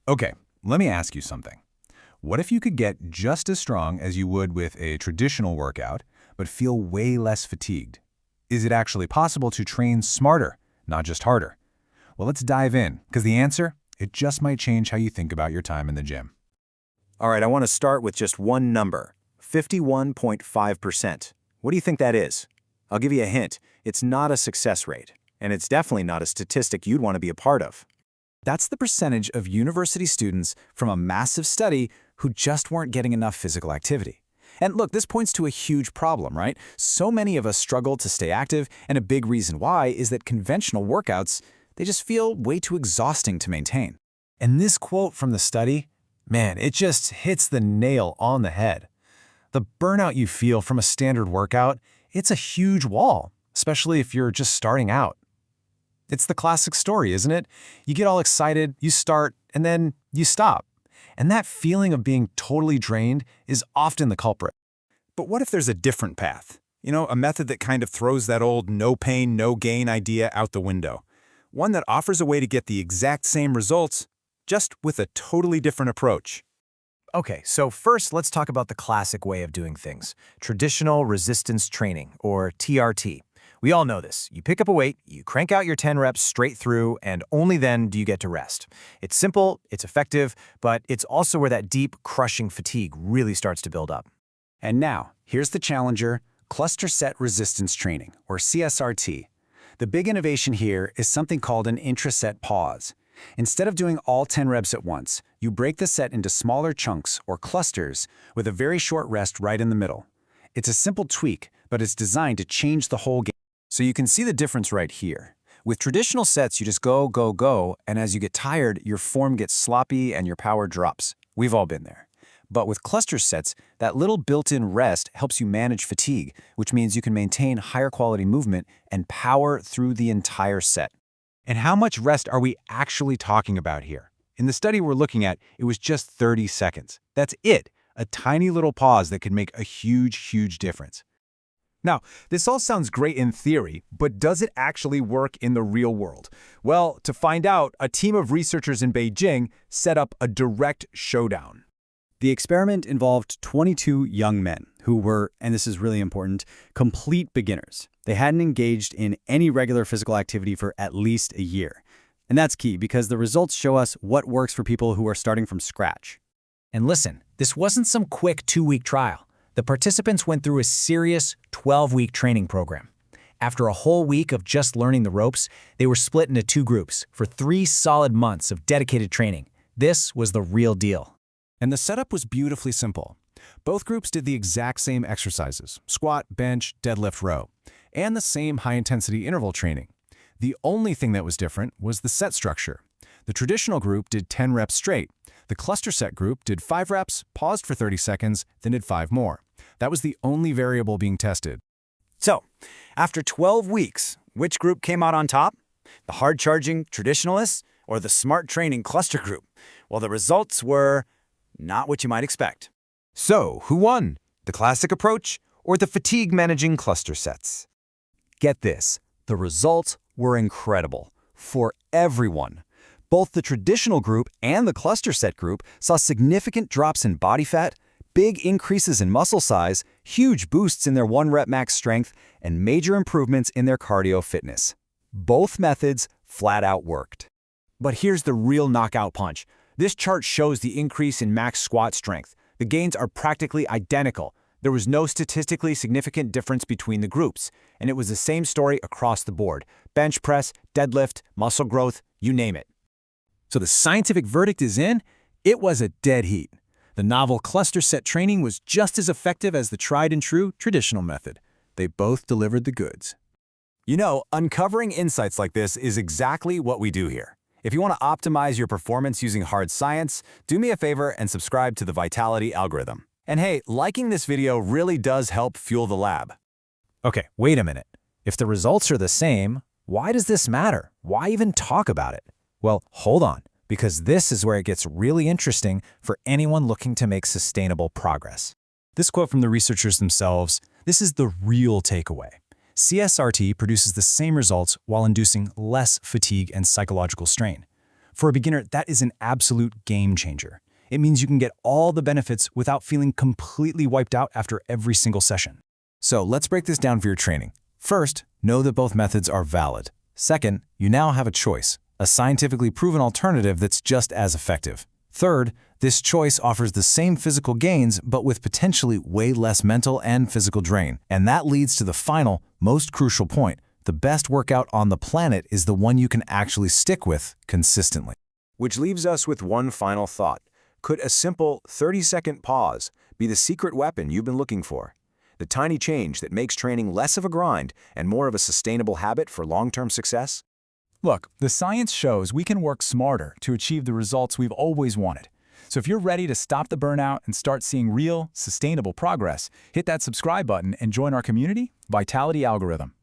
Okay, let me ask you something. What if you could get just as strong as you would with a traditional workout, but feel way less fatigued? Is it actually possible to train smarter, not just harder? Well, let's dive in, because the answer, it just might change how you think about your time in the gym. All right, I want to start with just one number, 51.5%. What do you think that is? I'll give you a hint. It's not a success rate, and it's definitely not a statistic you'd want to be a part of. That's the percentage of university students from a massive study who just weren't getting enough physical activity. And look, this points to a huge problem, right? So many of us struggle to stay active, and a big reason why is that conventional workouts, they just feel way too exhausting to maintain. And this quote from the study, man, it just hits the nail on the head. The burnout you feel from a standard workout, it's a huge wall, especially if you're just starting out. It's the classic story, isn't it? You get all excited, you start, and then you stop. And that feeling of being totally drained is often the culprit. But what if there's a different path? A method that kind of throws that old no pain, no gain idea out the window. One that offers a way to get the exact same results, just with a totally different approach. Okay, so first let's talk about the classic way of doing things, traditional resistance training, or TRT. We all know this. You pick up a weight, you crank out your 10 reps straight through, and only then do you get to rest. It's simple, it's effective, but it's also where that deep, crushing fatigue really starts to build up. And now, here's the challenger, cluster set resistance training, or CSRT. The big innovation here is something called an intra-set pause. Instead of doing all 10 reps at once, you break the set into smaller chunks, or clusters, with a very short rest right in the middle. It's a simple tweak, but it's designed to change the whole game. So you can see the difference right here. With traditional sets, you just go, go, go, and as you get tired, your form gets sloppy and your power drops. We've all been there. But with cluster sets, that little built-in rest helps you manage fatigue, which means you can maintain higher quality movement and power through the entire set. And how much rest are we actually talking about here? In the study we're looking at, it was just 30 seconds. That's it, a tiny little pause that can make a huge, huge difference. Now, this all sounds great in theory, but does it actually work in the real world? Well, to find out, a team of researchers in Beijing set up a direct showdown. The experiment involved 22 young men who were, and this is really important, complete beginners. They hadn't engaged in any regular physical activity for at least a year. And that's key because the results show us what works for people who are starting from scratch. And listen, this wasn't some quick 2-week trial. The participants went through a serious 12-week training program. After a whole week of just learning the ropes, they were split into 2 groups for 3 solid months of dedicated training. This was the real deal. And the setup was beautifully simple. Both groups did the exact same exercises, squat, bench, deadlift, row, and the same high-intensity interval training. The only thing that was different was the set structure. The traditional group did 10 reps straight. The cluster set group did 5 reps, paused for 30 seconds, then did 5 more. That was the only variable being tested. So, after 12 weeks, which group came out on top? The hard-charging traditionalists or the smart training cluster group? Well, the results were not what you might expect. So, who won? The classic approach or the fatigue-managing cluster sets? Get this, the results were incredible for everyone. Both the traditional group and the cluster set group saw significant drops in body fat, big increases in muscle size, huge boosts in their 1-rep max strength, and major improvements in their cardio fitness. Both methods flat out worked. But here's the real knockout punch. This chart shows the increase in max squat strength. The gains are practically identical. There was no statistically significant difference between the groups, and it was the same story across the board. Bench press, deadlift, muscle growth, you name it. So the scientific verdict is in, it was a dead heat. The novel cluster set training was just as effective as the tried and true traditional method. They both delivered the goods. Uncovering insights like this is exactly what we do here. If you want to optimize your performance using hard science, do me a favor and subscribe to the Vitality algorithm. And hey, liking this video really does help fuel the lab. Okay, wait a minute. If the results are the same, why does this matter? Why even talk about it? Well, hold on, because this is where it gets really interesting for anyone looking to make sustainable progress. This quote from the researchers themselves, this is the real takeaway. CSRT produces the same results while inducing less fatigue and psychological strain. For a beginner, that is an absolute game changer. It means you can get all the benefits without feeling completely wiped out after every single session. So let's break this down for your training. First, know that both methods are valid. Second, you now have a choice, a scientifically proven alternative that's just as effective. Third, this choice offers the same physical gains, but with potentially way less mental and physical drain. And that leads to the final, most crucial point. The best workout on the planet is the one you can actually stick with consistently. Which leaves us with one final thought. Could a simple 30-second pause be the secret weapon you've been looking for? The tiny change that makes training less of a grind and more of a sustainable habit for long-term success? Look, the science shows we can work smarter to achieve the results we've always wanted. So if you're ready to stop the burnout and start seeing real, sustainable progress, hit that subscribe button and join our community, Vitality Algorithm.